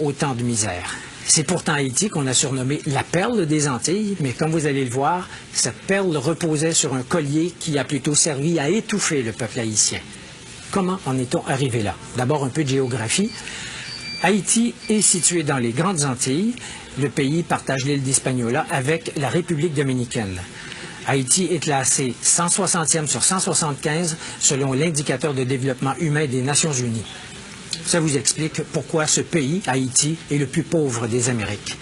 autant de misère. C'est pourtant Haïti qu'on a surnommé la perle des Antilles, mais comme vous allez le voir, cette perle reposait sur un collier qui a plutôt servi à étouffer le peuple haïtien. Comment en est-on arrivé là? D'abord un peu de géographie. Haïti est situé dans les Grandes Antilles. Le pays partage l'île d'Hispaniola avec la République dominicaine. Haïti est classé 160e sur 175 selon l'indicateur de développement humain des Nations unies. Ça vous explique pourquoi ce pays, Haïti, est le plus pauvre des Amériques.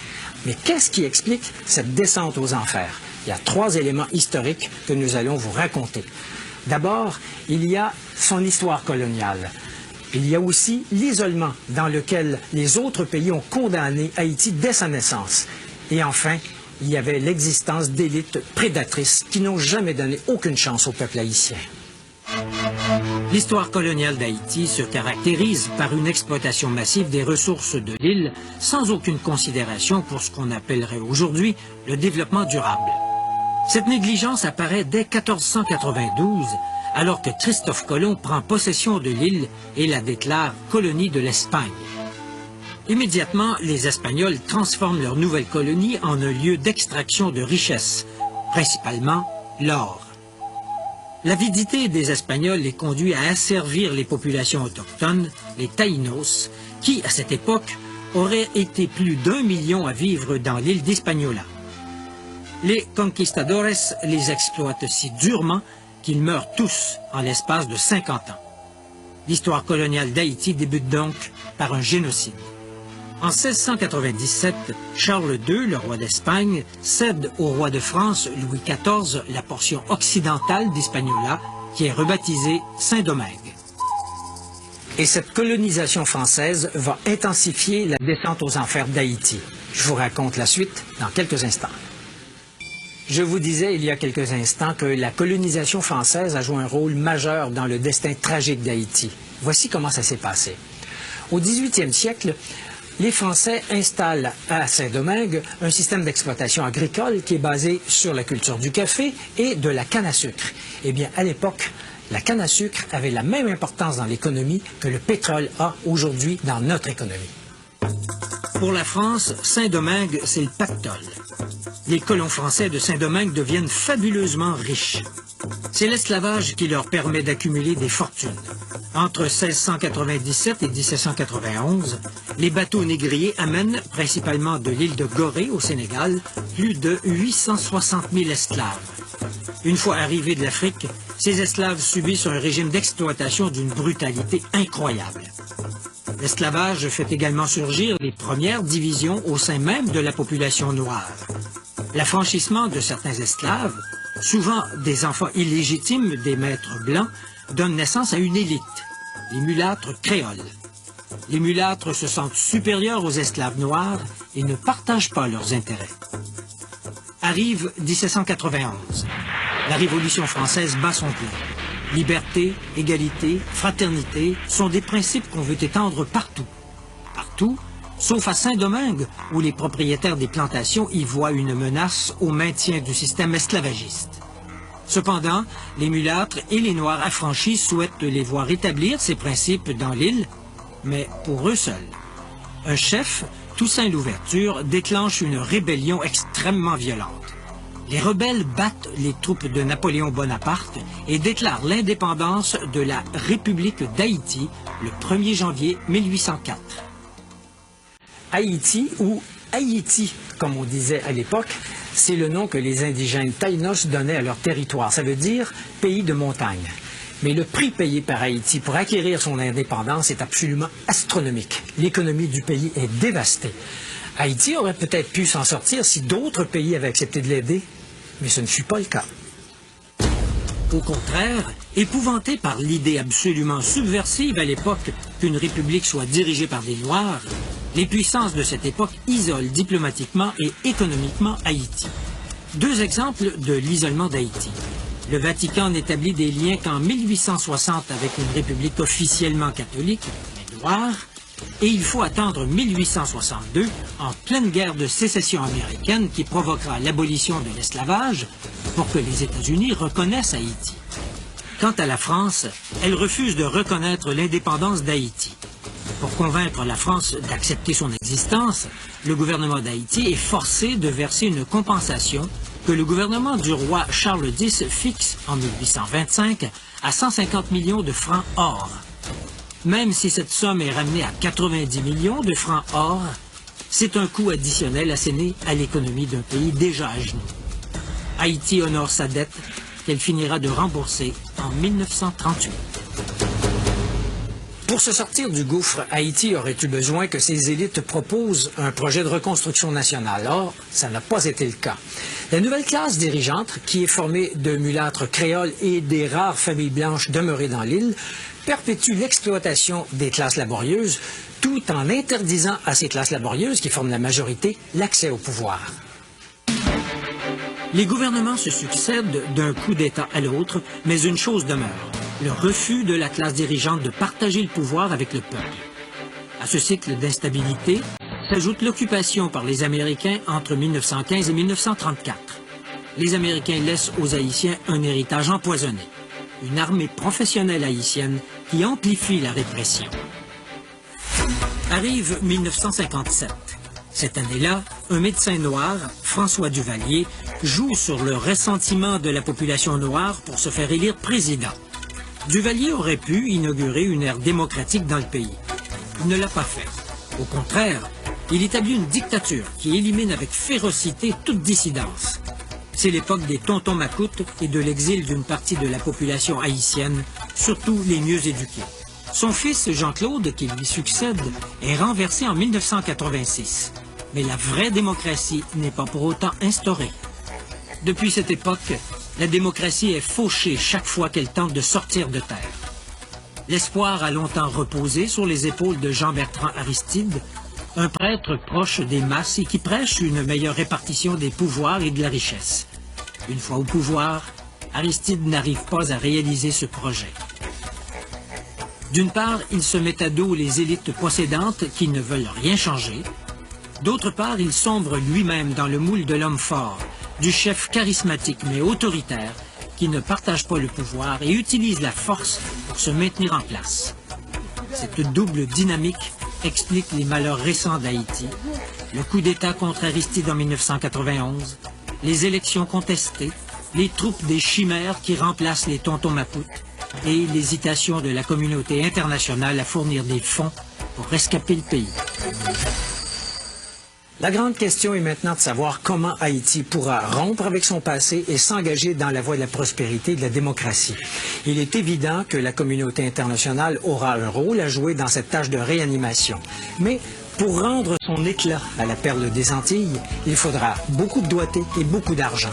Mais qu'est-ce qui explique cette descente aux enfers? Il y a 3 éléments historiques que nous allons vous raconter. D'abord, il y a son histoire coloniale. Il y a aussi l'isolement dans lequel les autres pays ont condamné Haïti dès sa naissance. Et enfin, il y avait l'existence d'élites prédatrices qui n'ont jamais donné aucune chance au peuple haïtien. L'histoire coloniale d'Haïti se caractérise par une exploitation massive des ressources de l'île sans aucune considération pour ce qu'on appellerait aujourd'hui le développement durable. Cette négligence apparaît dès 1492, alors que Christophe Colomb prend possession de l'île et la déclare colonie de l'Espagne. Immédiatement, les Espagnols transforment leur nouvelle colonie en un lieu d'extraction de richesses, principalement l'or. L'avidité des Espagnols les conduit à asservir les populations autochtones, les Taïnos, qui, à cette époque, auraient été plus d'1 million à vivre dans l'île d'Hispaniola. Les conquistadores les exploitent si durement qu'ils meurent tous en l'espace de 50 ans. L'histoire coloniale d'Haïti débute donc par un génocide. En 1697, Charles II, le roi d'Espagne, cède au roi de France, Louis XIV, la portion occidentale d'Hispaniola, qui est rebaptisée Saint-Domingue. Et cette colonisation française va intensifier la descente aux enfers d'Haïti. Je vous raconte la suite dans quelques instants. Je vous disais il y a quelques instants que la colonisation française a joué un rôle majeur dans le destin tragique d'Haïti. Voici comment ça s'est passé. Au 18e siècle, les Français installent à Saint-Domingue un système d'exploitation agricole qui est basé sur la culture du café et de la canne à sucre. Eh bien, à l'époque, la canne à sucre avait la même importance dans l'économie que le pétrole a aujourd'hui dans notre économie. Pour la France, Saint-Domingue, c'est le pactole. Les colons français de Saint-Domingue deviennent fabuleusement riches. C'est l'esclavage qui leur permet d'accumuler des fortunes. Entre 1697 et 1791, les bateaux négriers amènent, principalement de l'île de Gorée au Sénégal, plus de 860 000 esclaves. Une fois arrivés de l'Afrique, ces esclaves subissent un régime d'exploitation d'une brutalité incroyable. L'esclavage fait également surgir les premières divisions au sein même de la population noire. L'affranchissement de certains esclaves, souvent des enfants illégitimes des maîtres blancs, donne naissance à une élite, les mulâtres créoles. Les mulâtres se sentent supérieurs aux esclaves noirs et ne partagent pas leurs intérêts. Arrive 1791. La Révolution française bat son plein. Liberté, égalité, fraternité sont des principes qu'on veut étendre partout. Partout, sauf à Saint-Domingue, où les propriétaires des plantations y voient une menace au maintien du système esclavagiste. Cependant, les mulâtres et les Noirs affranchis souhaitent les voir établir ces principes dans l'île, mais pour eux seuls. Un chef, Toussaint Louverture, déclenche une rébellion extrêmement violente. Les rebelles battent les troupes de Napoléon Bonaparte et déclarent l'indépendance de la République d'Haïti le 1er janvier 1804. Haïti, ou Haïti, comme on disait à l'époque, c'est le nom que les indigènes Taïnos donnaient à leur territoire. Ça veut dire pays de montagne. Mais le prix payé par Haïti pour acquérir son indépendance est absolument astronomique. L'économie du pays est dévastée. Haïti aurait peut-être pu s'en sortir si d'autres pays avaient accepté de l'aider, mais ce ne fut pas le cas. Au contraire, épouvantés par l'idée absolument subversive à l'époque qu'une république soit dirigée par des Noirs, les puissances de cette époque isolent diplomatiquement et économiquement Haïti. 2 exemples de l'isolement d'Haïti. Le Vatican n'établit des liens qu'en 1860 avec une république officiellement catholique, mais noire, et il faut attendre 1862, en pleine guerre de sécession américaine qui provoquera l'abolition de l'esclavage, pour que les États-Unis reconnaissent Haïti. Quant à la France, elle refuse de reconnaître l'indépendance d'Haïti. Pour convaincre la France d'accepter son existence, le gouvernement d'Haïti est forcé de verser une compensation que le gouvernement du roi Charles X fixe en 1825 à 150 millions de francs or. Même si cette somme est ramenée à 90 millions de francs or, c'est un coût additionnel asséné à l'économie d'un pays déjà à genoux. Haïti honore sa dette qu'elle finira de rembourser en 1938. Pour se sortir du gouffre, Haïti aurait eu besoin que ses élites proposent un projet de reconstruction nationale. Or, ça n'a pas été le cas. La nouvelle classe dirigeante, qui est formée de mulâtres créoles et des rares familles blanches demeurées dans l'île, perpétue l'exploitation des classes laborieuses, tout en interdisant à ces classes laborieuses, qui forment la majorité, l'accès au pouvoir. Les gouvernements se succèdent d'un coup d'État à l'autre, mais une chose demeure, le refus de la classe dirigeante de partager le pouvoir avec le peuple. À ce cycle d'instabilité s'ajoute l'occupation par les Américains entre 1915 et 1934. Les Américains laissent aux Haïtiens un héritage empoisonné, une armée professionnelle haïtienne qui amplifie la répression. Arrive 1957. Cette année-là, un médecin noir, François Duvalier, joue sur le ressentiment de la population noire pour se faire élire président. Duvalier aurait pu inaugurer une ère démocratique dans le pays. Il ne l'a pas fait. Au contraire, il établit une dictature qui élimine avec férocité toute dissidence. C'est l'époque des tontons macoutes et de l'exil d'une partie de la population haïtienne, surtout les mieux éduqués. Son fils, Jean-Claude, qui lui succède, est renversé en 1986. Mais la vraie démocratie n'est pas pour autant instaurée. Depuis cette époque, la démocratie est fauchée chaque fois qu'elle tente de sortir de terre. L'espoir a longtemps reposé sur les épaules de Jean-Bertrand Aristide, un prêtre proche des masses et qui prêche une meilleure répartition des pouvoirs et de la richesse. Une fois au pouvoir, Aristide n'arrive pas à réaliser ce projet. D'une part, il se met à dos les élites possédantes qui ne veulent rien changer. D'autre part, il sombre lui-même dans le moule de l'homme fort, du chef charismatique mais autoritaire, qui ne partage pas le pouvoir et utilise la force pour se maintenir en place. Cette double dynamique explique les malheurs récents d'Haïti, le coup d'État contre Aristide en 1991, les élections contestées, les troupes des chimères qui remplacent les tontons macoutes et l'hésitation de la communauté internationale à fournir des fonds pour rescaper le pays. La grande question est maintenant de savoir comment Haïti pourra rompre avec son passé et s'engager dans la voie de la prospérité et de la démocratie. Il est évident que la communauté internationale aura un rôle à jouer dans cette tâche de réanimation. Mais pour rendre son éclat à la perle des Antilles, il faudra beaucoup de doigté et beaucoup d'argent.